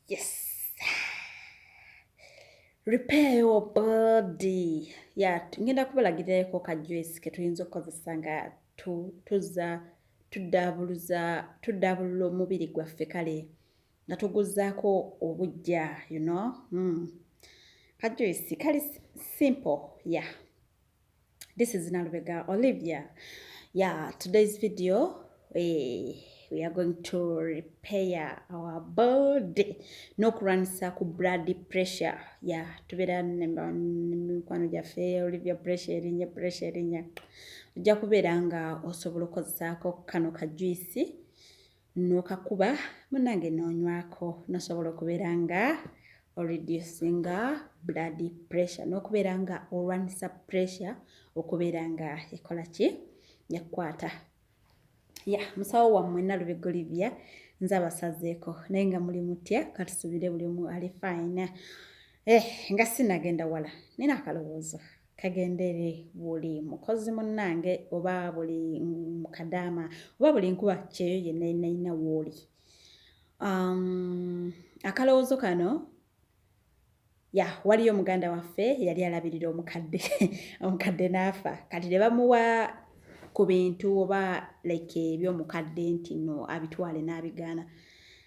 Yes. Repair your body. Yeah, ngenda kubalagirako ka juice ke tuyinza okukozesa nga tudabulula omubiri gwaffe kale nga tuguzaako obujja, you know. Ka juice kali simple. Yeah. This is Nalubega Olivia. Yeah, today's video, we are going to repair our body. No kuranisa ku blood pressure. Yeah, tubera kwano jafe Olivia pressure erinya. Ojja kubeera nga osobola okukozesaako kano ka juice n'okakuba munnange noonywako nosobola okubeera nga reducinga blood pressure n'okubeera nga olwanisa pressure okubeera nga ekola ki yakwata. Musawo wammwe Nalubega Olivia nze abasazeeko naye nga muli mutya katusubire buli omu ali fine. Nga sinagenda wala nina akalowoozo kagendere buli mukozi munnange oba buli mukadaama oba buli nkuba kyeyo yenna ina wooli. Akalowoozo kano waliyo muganda waffe yali alabirira omukadde n'afa kati ne bamuwa ku bintu oba like ebyomukadde nti no abitwale n'abigaana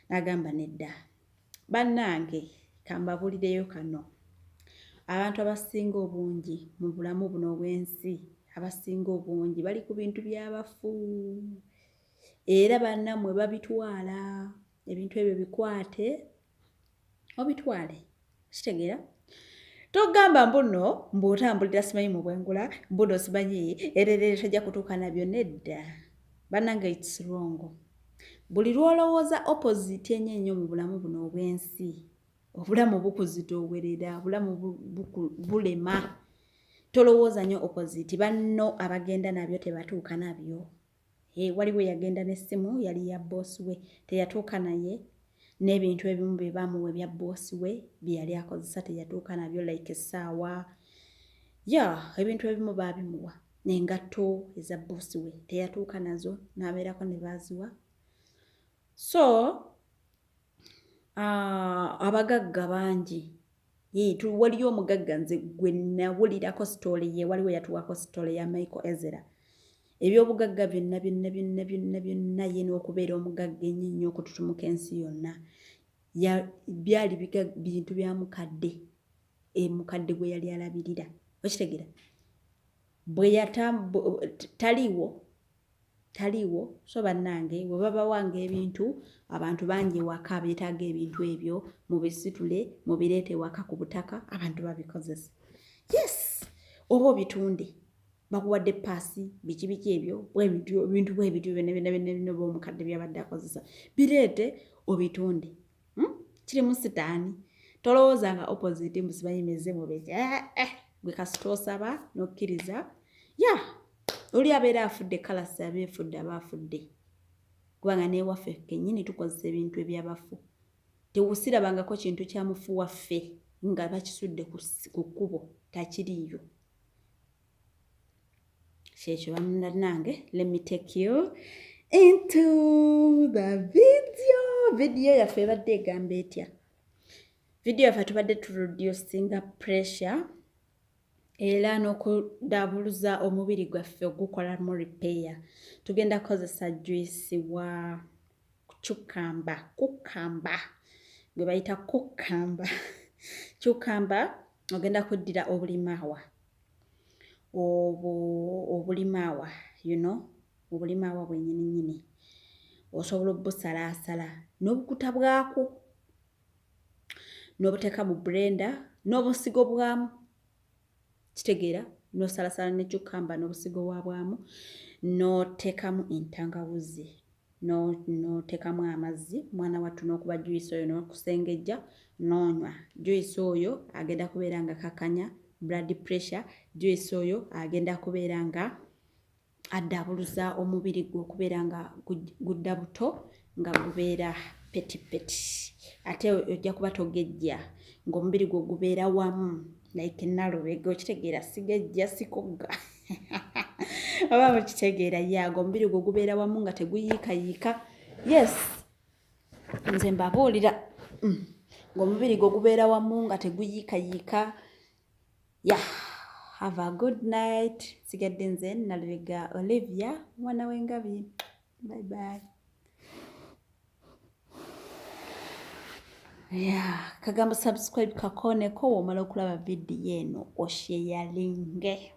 n'agamba nedda. Bannange kambabulireyo kano, abantu abasinga obungi mu bulamu buno obw'ensi abasinga obungi bali ku bintu by'abafu era bannammwe babitwala. Ebintu ebyo bikwate obitwale. Kitegeera? Togamba mbuno mb'otambulira simanyi mu bwengula mbuno simanyi ererere tojja kutuuka nabyo nedda. Bannange it's wrong. Buli lwolowooza opposite ennyo mu bulamu buno obw'ensi, obulamu bukuzitoowerera, obulamu bulema. Tolowooza nnyo opposite. Banno abagenda nabyo tebatuuka nabyo. Waliwo yagenda n'essimu yali ya boss we teyatuuka naye. N'ebintu ebimu bye bamuwa ebya boss we bye yali akozesa teyatuuka nabyo like essaawa. Ebintu ebimu baabimuwa. N'engatto eza boss we teyatuuka nazo n'abeerako ne baaziwa. So, abagagga bangi. Waliyo omugagga nze gwe nawulirako story ye, waliwo yatuwako story ya Michael Ezra. Ebyobugagga byonna ye n'okubeera omugagga ennyo okututumuka ensi yonna. Byali bintu bya mukadde. Mukadde gwe yali alabirira. Okitegeera? Bwe taliiwo. So bannange bwe babawanga ebintu abantu bangi ewaka beetaaga ebintu ebyo mubisitule mubireete ewaka ku butaka abantu babikozesa. Yes! Oba obitunde. Bakuwadde paasi biki ebyo ebintu bwebityo byonna omukadde byabadde akozesa. Bireete obitunde. Kirimu sitaani. Tolowooza nga opposite musimanyi meze mubeki. Gwe kasita osaba n'okkiriza. Oli abeera afudde kalasi abeefudde aba afudde. Kubanga n'ewaffe kennyini tukozesa ebintu ebyabafu. Tewusirabangako kintu kya mufu waffe nga bakisudde ku kkubo takiriiyo. Kyekyo bannange, let me take you into the video. Video yaffe ebadde egamba etya? Video yaffe tubadde tureducinga pressure era n'okudabuluza omubiri gwaffe ogukolamu repair. Tugenda kukozesa juice wa kukamba gwe bayita kukamba. Kukamba ogenda kuddira obulimaawa. Obulimaawa, you know, obulimaawa bwennyini. Osobola obusalaasala n'obukuta bwako n'obuteeka mu blender n'obusigo bwamu. Kitegeera? N'osalasala ne cucumber n'obusigo bwamu n'oteekamu entangawuzi n'oteekamu amazzi mwana wattu n'okuba juice oyo n'okusengejja n'onywa. Juice oyo agenda kubeera nga kakanya blood pressure. Juice oyo agenda kubeera nga adabuluza omubiri gwe okubeera nga gudda buto nga gubeera petipeti. Ate ojja kuba togejja ng'omubiri gwe gubeera wamu like Nalubega. Okitegeera? Sigejja sikogga. Oba mukitegeera? Ng'omubiri gwe gubeera wamu nga teguyiikayiika. Yes! Nze mbabuulira. ng'omubiri gwo gubeera wamu nga teguyiikayiika. Have a good night. Sigadde nze Nalubega Olivia mwana w'engabi. Bye bye. Kagambo subscribe kakooneko w'omala okulaba vidiyo eno osheyalinge.